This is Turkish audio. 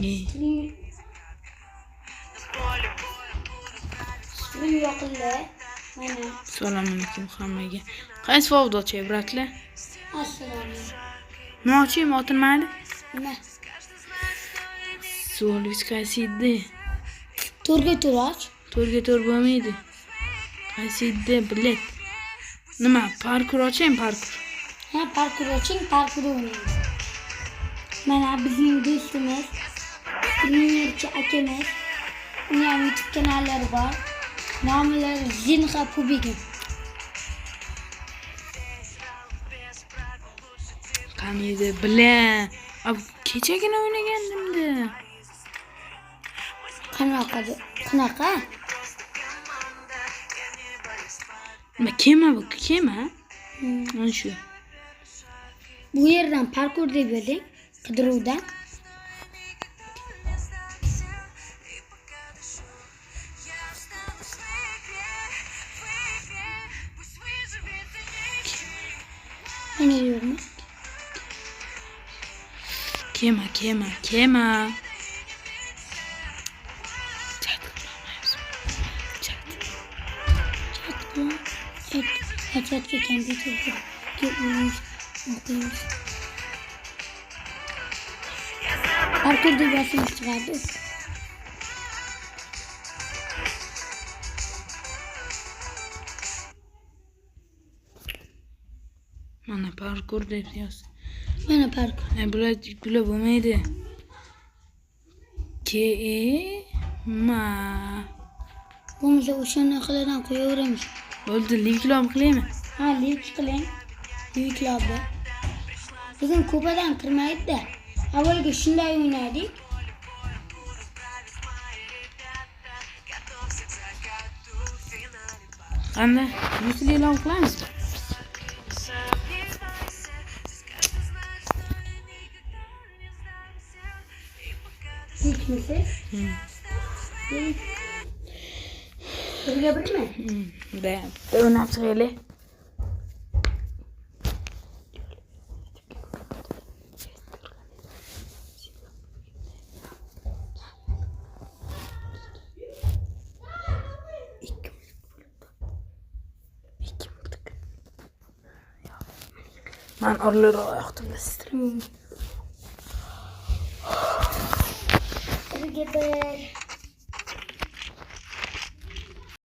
İyi. Stream yoqildi. Mana. Assalomu alaykum hammaga. Qaysi favdo chebratlar? Assalomu. Mochim otilmadi. Nima? So'lvis qaysi edi? To'rga to'raç. To'rga to'r bo'lmaydi. Qaysi edi bilet? Nima? Parkur oching, parkur. Ha, parkur oching, parkur o'ynaymiz. Mana bizning do'stimiz, streamerchi akamiz. Uning YouTube kanallari bor. Nomlari Zinha Pubigin. Qaniydi bilan. Ab kechagina o'ynagandim-da. Qanaqa? Nima kema bu? Kema? Mana shu. Bu yerdan parkur deb bering, qidiruvdan. Mana yo'qmi? Kema. Chatga kompyuterga o'yinimiz o'qiymiz. Parkur deb yozib chiqardi. Mana parkur deb yoz. Mana parkur. Bular bo'lmaydi. Ma. Bo'lmasa o'shanaqilardan qo'yaveramiz. Bo'ldi, linklar qilaymi? Ha, link qiling. Linklarda. Bugun ko'padan kirmaydi-da. Avvalgi shunday o'ynaydik. Qanday? Yuzli e'lon qilamiz. Hikmisiz? Birga birmi? Da, o'ynab chiqaylik. Ben oraları ayakta isterim. Birga bir.